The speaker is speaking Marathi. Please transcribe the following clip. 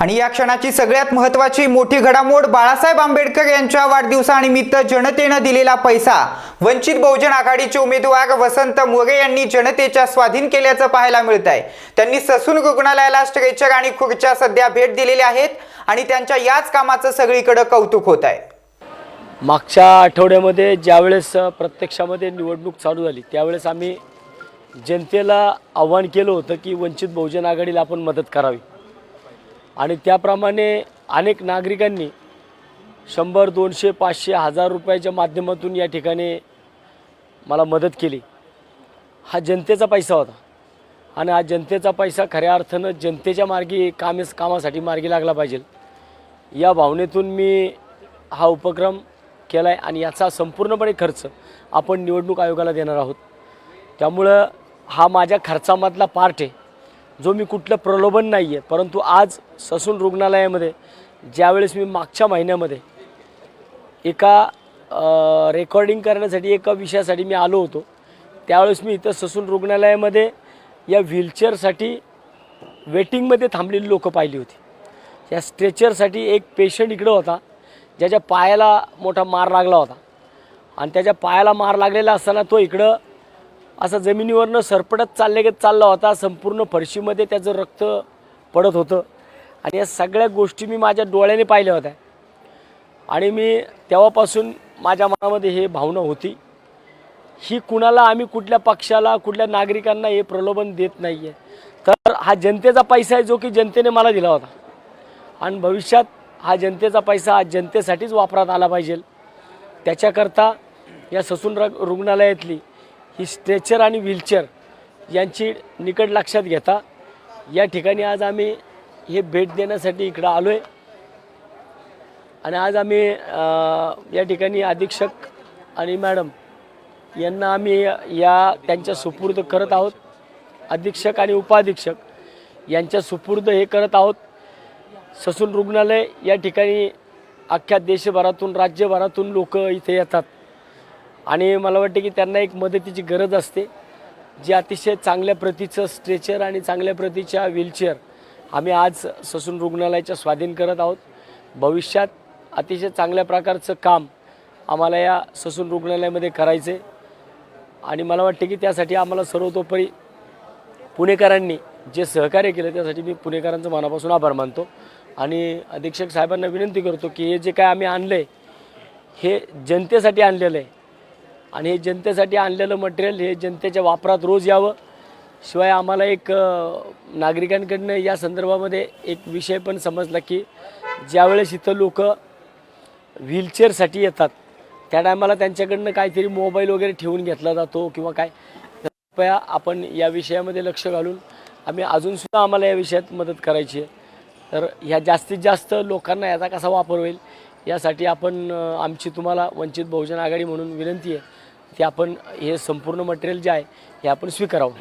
आणि या क्षणाची सगळ्यात महत्त्वाची मोठी घडामोड, बाळासाहेब आंबेडकर यांच्या वाढदिवसानिमित्त जनतेनं दिलेला पैसा वंचित बहुजन आघाडीचे उमेदवार वसंत मोरे यांनी जनतेच्या स्वाधीन केल्याचं पाहायला मिळत आहे। त्यांनी ससून रुग्णालयाला स्ट्रेचर आणि खुर्च्या सध्या भेट दिलेल्या आहेत आणि त्यांच्या याच कामाचं सगळीकडे कौतुक होत आहे। मागच्या आठवड्यामध्ये ज्यावेळेस प्रत्यक्षामध्ये निवडणूक चालू झाली त्यावेळेस आम्ही जनतेला आव्हान केलं होतं की वंचित बहुजन आघाडीला आपण मदत करावी आणि त्याप्रमाणे अनेक नागरिकांनी 100, 200, 500, 1000 रुपयाच्या माध्यमातून या ठिकाणी मला मदत केली। हा जनतेचा पैसा होता आणि हा जनतेचा पैसा खऱ्या अर्थानं जनतेच्या मार्गी कामासाठी मार्गी लागला पाहिजे या भावनेतून मी हा उपक्रम केला आहे आणि याचा संपूर्णपणे खर्च आपण निवडणूक आयोगाला देणार आहोत। त्यामुळं हा माझ्या खर्चामधला पार्ट आहे जो मी कुठलं प्रलोभन नाही आहे, परंतु आज ससून रुग्णालयामध्ये ज्यावेळेस मी मागच्या महिन्यामध्ये एका रेकॉर्डिंग करण्यासाठी एका विषयासाठी मी आलो होतो त्यावेळेस मी इथं ससून रुग्णालयामध्ये या व्हीलचेअरसाठी वेटिंगमध्ये थांबलेली लोकं पाहिली होती। या स्ट्रेचरसाठी एक पेशंट इकडं होता ज्याच्या पायाला मोठा मार लागला होता आणि त्याच्या पायाला मार लागलेला असताना तो इकडं असं जमिनीवरनं सरपटत चालला होता। संपूर्ण फरशीमध्ये त्याचं रक्त पडत होतं आणि या सगळ्या गोष्टी मी माझ्या डोळ्याने पाहिल्या होत्या आणि मी तेव्हापासून माझ्या मनामध्ये हे भावना होती ही कुणाला आम्ही कुठल्या पक्षाला कुठल्या नागरिकांना हे प्रलोभन देत नाही आहे, तर हा जनतेचा पैसा आहे जो की जनतेने मला दिला होता आणि भविष्यात हा जनतेचा पैसा हा जनतेसाठीच वापरात आला पाहिजे। त्याच्याकरता या ससून रुग्णालयातली ही स्ट्रेचर आणि व्हीलचेअर यांची निकट लक्षात घेता या ठिकाणी आज आम्ही हे भेट देण्यासाठी इकडं आलो आहे आणि आज आम्ही या ठिकाणी अधीक्षक आणि मॅडम यांना आम्ही त्यांच्या सुपूर्द करत आहोत। अधीक्षक आणि उपाधीक्षक यांच्या सुपूर्द हे करत आहोत। ससून रुग्णालय या ठिकाणी अख्ख्या देशभरातून राज्यभरातून लोक इथे येतात आणि मला वाटते की त्यांना एक मदतीची गरज असते। जे अतिशय चांगल्या प्रतीचं स्ट्रेचर आणि चांगल्या प्रतीच्या व्हीलचेअर आम्ही आज ससून रुग्णालयाच्या स्वाधीन करत आहोत। भविष्यात अतिशय चांगल्या प्रकारचं काम आम्हाला या ससून रुग्णालयामध्ये करायचे आणि मला वाटते की त्यासाठी आम्हाला सर्वतोपरी पुणेकरांनी जे सहकार्य केलं त्यासाठी मी पुणेकरांचं मनापासून आभार मानतो आणि अधीक्षक साहेबांना विनंती करतो की हे जे काय आम्ही आणलं आहे हे जनतेसाठी आणलेलं आहे आणि हे जनतेसाठी आणलेलं मटेरियल हे जनतेच्या वापरात रोज यावं। शिवाय आम्हाला एक नागरिकांकडनं या संदर्भामध्ये एक विषय पण समजला की ज्यावेळेस इथं लोक व्हीलचेअरसाठी येतात त्या टायमाला त्यांच्याकडनं काहीतरी मोबाईल वगैरे ठेवून घेतला जातो किंवा काय, कृपया आपण या विषयामध्ये लक्ष घालून आम्ही अजूनसुद्धा आम्हाला या विषयात मदत करायची आहे, तर ह्या जास्तीत जास्त लोकांना याचा कसा वापर होईल यासाठी आपण आमची तुम्हाला वंचित बहुजन आघाडी म्हणून विनंती आहे की आपण हे संपूर्ण मटेरियल जे आहे हे आपण स्वीकारावं।